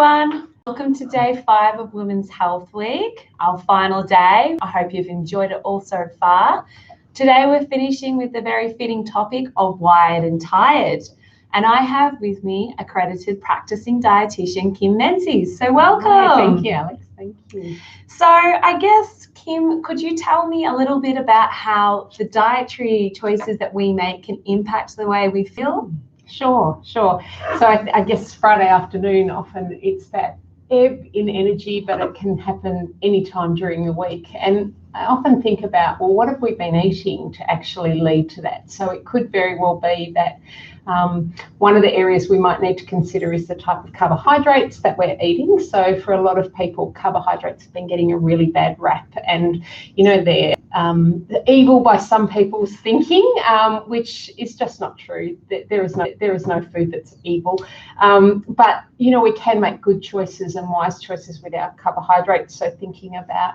Everyone, welcome to day 5 of Women's Health Week, our final day. I hope you've enjoyed it all so far. Today we're finishing with the very fitting topic of wired and tired. And I have with me accredited practicing dietitian Kim Menzies. So welcome. Hi, thank you, Alex. Thank you. So I guess, Kim, could you tell me a little bit about how the dietary choices that we make can impact the way we feel? Sure. So I guess Friday afternoon, often it's that ebb in energy, but it can happen anytime during the week. And I often think about, well, what have we been eating to actually lead to that? So it could very well be that one of the areas we might need to consider is the type of carbohydrates that we're eating. So for a lot of people, carbohydrates have been getting a really bad rap, and they're evil by some people's thinking, which is just not true. There is no food that's evil, but we can make good choices and wise choices with our carbohydrates. So thinking about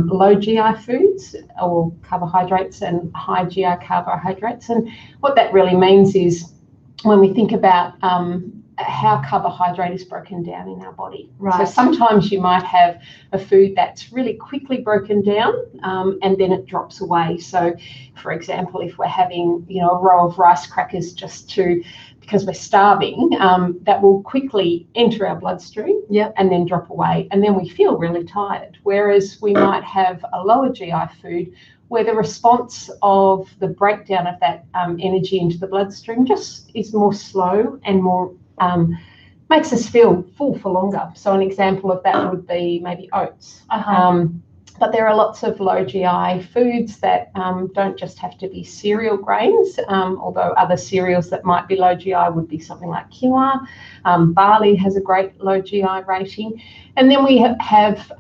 low GI foods or carbohydrates and high GI carbohydrates, and what that really means is when we think about how carbohydrate is broken down in our body. Right. So sometimes you might have a food that's really quickly broken down and then it drops away. So for example, if we're having a row of rice crackers because we're starving, that will quickly enter our bloodstream. Yep. And then drop away, and then we feel really tired. Whereas we might have a lower GI food where the response of the breakdown of that energy into the bloodstream just is more slow and more makes us feel full for longer. So an example of that would be maybe oats. But there are lots of low GI foods that don't just have to be cereal grains, although other cereals that might be low GI would be something like quinoa. Barley has a great low GI rating. And then we have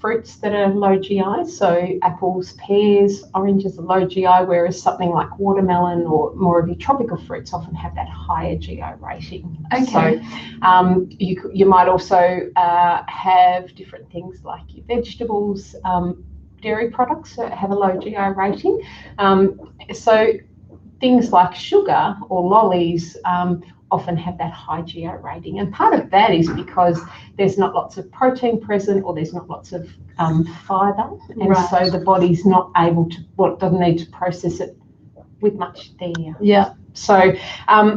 fruits that are low GI, so apples, pears, oranges are low GI, whereas something like watermelon or more of your tropical fruits often have that higher GI rating. Okay. So you might also have different things like your vegetables, dairy products that have a low GI rating. So things like sugar or lollies often have that high GI rating, and part of that is because there's not lots of protein present, or there's not lots of fibre, and right. So the body's not able to, doesn't need to process it with much there. Yeah. So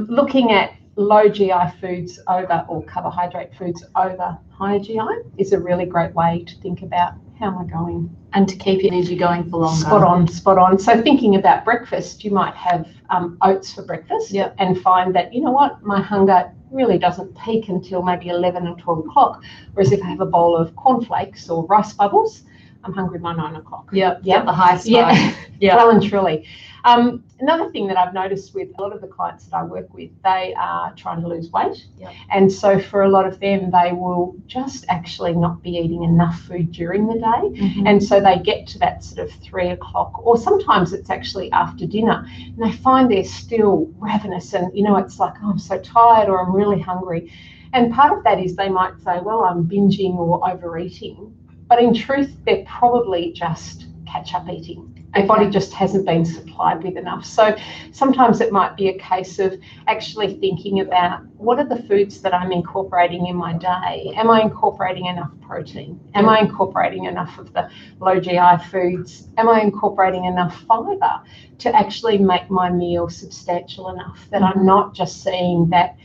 looking at low GI foods over, or carbohydrate foods over higher GI, is a really great way to think about how am I going, and to keep your energy going for longer. Spot on. So thinking about breakfast, you might have oats for breakfast. Yep. And find that, my hunger really doesn't peak until maybe 11 or 12 o'clock. Whereas if I have a bowl of cornflakes or rice bubbles, I'm hungry by 9 o'clock. Yep. The high spike. Yeah. Yeah. Well and truly. Another thing that I've noticed with a lot of the clients that I work with, they are trying to lose weight. Yep. And so for a lot of them, they will just actually not be eating enough food during the day. Mm-hmm. And so they get to that sort of 3 o'clock, or sometimes it's actually after dinner, and they find they're still ravenous, and it's like, oh, I'm so tired, or I'm really hungry. And part of that is they might say, well, I'm binging or overeating, but in truth, they're probably just catch-up eating. Their body just hasn't been supplied with enough. So sometimes it might be a case of actually thinking about, what are the foods that I'm incorporating in my day? Am I incorporating enough protein? Am I incorporating enough of the low GI foods? Am I incorporating enough fibre to actually make my meal substantial enough that I'm not just seeing that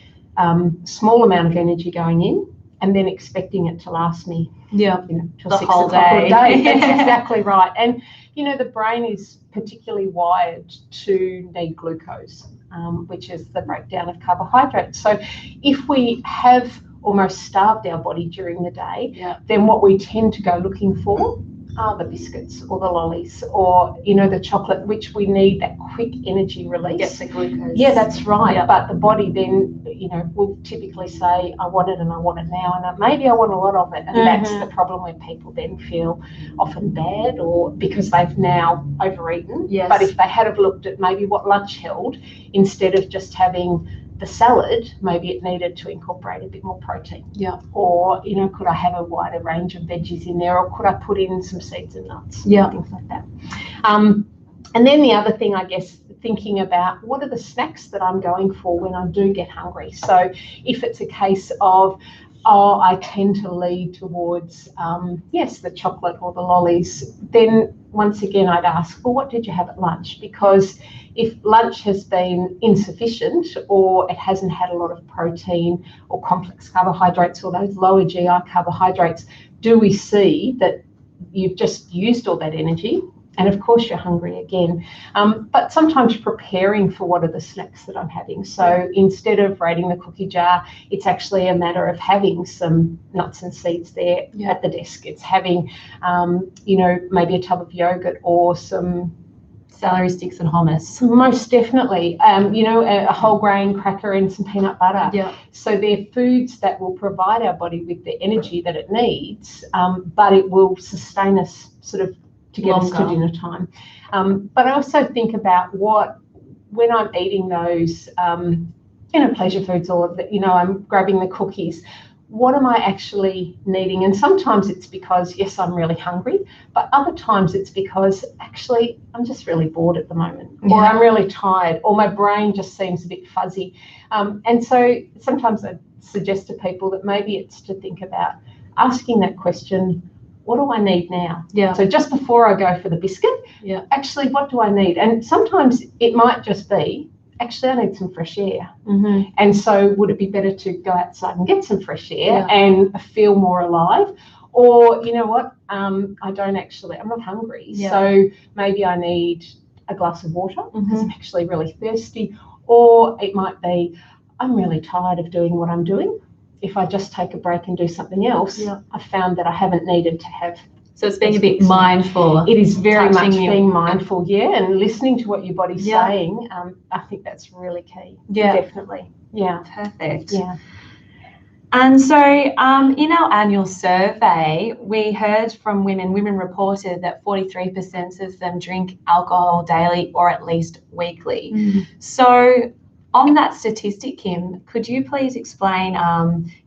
small amount of energy going in and then expecting it to last me till the 6 whole o'clock day. That's exactly right. And the brain is particularly wired to need glucose, which is the breakdown of carbohydrates. So if we have almost starved our body during the day, then what we tend to go looking for are the biscuits or the lollies or the chocolate, which we need that quick energy release. Get the glucose. Yeah, that's right. Yep. But the body then will typically say, I want it and I want it now, and maybe I want a lot of it, and that's the problem, where people then feel often bad, or because they've now overeaten. Yes. But if they had have looked at maybe what lunch held, instead of just having the salad, maybe it needed to incorporate a bit more protein. Yeah. Or, could I have a wider range of veggies in there, or could I put in some seeds and nuts? Yeah. Things like that. And then the other thing, I guess, thinking about what are the snacks that I'm going for when I do get hungry. So if it's a case of, oh, I tend to lead towards, yes, the chocolate or the lollies, then once again I'd ask, well, what did you have at lunch? Because if lunch has been insufficient or it hasn't had a lot of protein or complex carbohydrates or those lower GI carbohydrates, do we see that you've just used all that energy? And of course you're hungry again. But sometimes preparing for what are the snacks that I'm having. So instead of raiding the cookie jar, it's actually a matter of having some nuts and seeds there at the desk. It's having, maybe a tub of yogurt or some celery sticks and hummus. Most definitely. A whole grain cracker and some peanut butter. Yeah. So they're foods that will provide our body with the energy that it needs, but it will sustain us sort of to get us to dinner time. But I also think about when I'm eating those, pleasure foods, or that, I'm grabbing the cookies, what am I actually needing? And sometimes it's because, yes, I'm really hungry, but other times it's because actually I'm just really bored at the moment, or I'm really tired, or my brain just seems a bit fuzzy. And so sometimes I suggest to people that maybe it's to think about asking that question, what do I need now? Yeah. So just before I go for the biscuit, actually, what do I need? And sometimes it might just be, actually, I need some fresh air. Mm-hmm. And so would it be better to go outside and get some fresh air and feel more alive? Or, you know what, I'm not hungry. So maybe I need a glass of water because I'm actually really thirsty. Or it might be, I'm really tired of doing what I'm doing. If I just take a break and do something else, I found that I haven't needed to have. So it's being a bit mindful. It is very much being mindful, and listening to what your body's saying. I think that's really key. Yeah, definitely. Yeah, perfect. Yeah. And so in our annual survey, we heard from women reported that 43% of them drink alcohol daily or at least weekly. So on that statistic, Kim, could you please explain,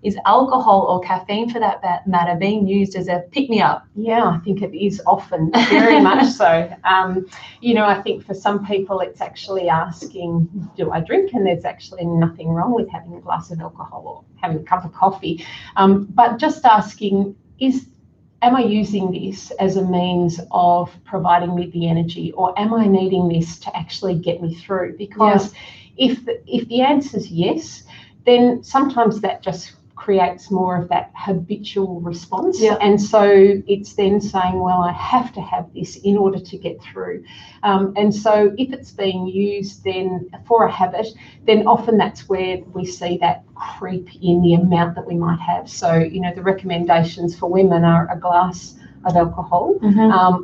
is alcohol or caffeine for that matter being used as a pick-me-up? Yeah, I think it is often, very much so. I think for some people it's actually asking, do I drink? And there's actually nothing wrong with having a glass of alcohol or having a cup of coffee. But just asking, am I using this as a means of providing me the energy, or am I needing this to actually get me through? Because if the answer is yes, then sometimes that just creates more of that habitual response. And so it's then saying, well, I have to have this in order to get through. And so if it's being used then for a habit, then often that's where we see that creep in the amount that we might have. So, the recommendations for women are a glass of alcohol,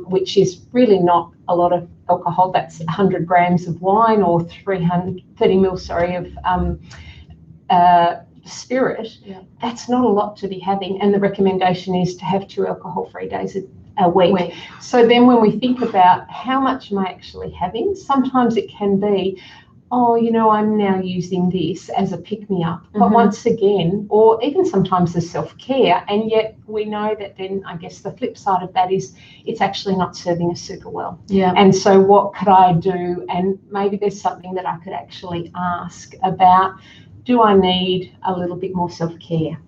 which is really not a lot of alcohol. That's 100 grams of wine or 30 mils, of spirit. That's not a lot to be having, and the recommendation is to have 2 alcohol-free days a week. So then when we think about how much am I actually having, sometimes it can be, I'm now using this as a pick-me-up. But once again, or even sometimes as self-care, and yet we know that then I guess the flip side of that is it's actually not serving us super well. And so what could I do? And maybe there's something that I could actually ask about, do I need a little bit more self-care?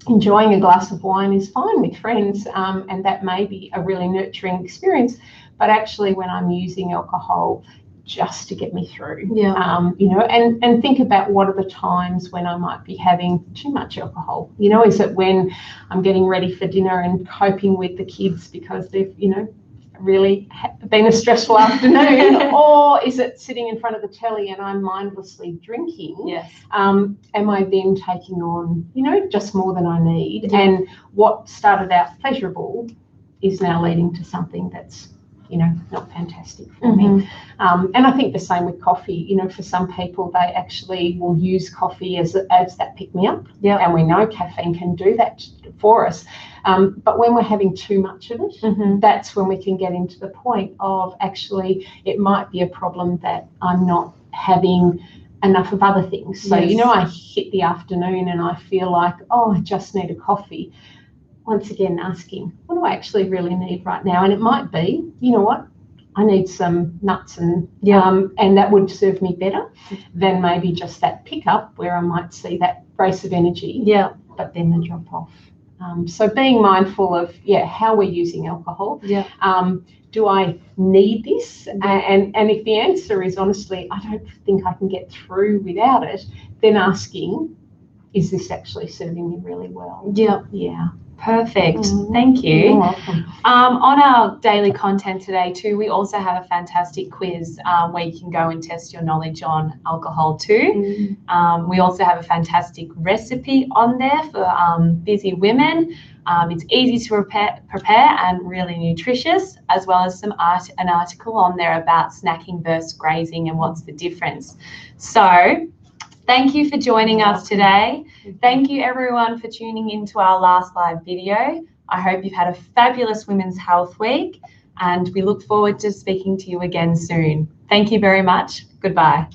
Enjoying a glass of wine is fine with friends, and that may be a really nurturing experience, but actually when I'm using alcohol just to get me through, and think about what are the times when I might be having too much alcohol. Is it when I'm getting ready for dinner and coping with the kids because they've, really been a stressful afternoon, or is it sitting in front of the telly and I'm mindlessly drinking? Am I then taking on, just more than I need? And what started out pleasurable is now leading to something that's, not fantastic for me. And I think the same with coffee. For some people, they actually will use coffee as that pick-me-up. And we know caffeine can do that for us. But when we're having too much of it, that's when we can get into the point of actually it might be a problem that I'm not having enough of other things. So, I hit the afternoon and I feel like, I just need a coffee. Once again, asking, what do I actually really need right now? And it might be, I need some nuts and Yeah. that would serve me better than maybe just that pickup where I might see that brace of energy, Yeah. but then the drop off. So being mindful of how we're using alcohol. Yeah. Do I need this? And if the answer is honestly, I don't think I can get through without it, then asking, is this actually serving me really well? Yeah. Yeah. Perfect. Thank you. You're welcome. On our daily content today too, we also have a fantastic quiz where you can go and test your knowledge on alcohol too. We also have a fantastic recipe on there for busy women. It's easy to prepare and really nutritious, as well as an article on there about snacking versus grazing and what's the difference. So thank you for joining us today. Thank you everyone for tuning into our last live video. I hope you've had a fabulous Women's Health Week, and we look forward to speaking to you again soon. Thank you very much. Goodbye.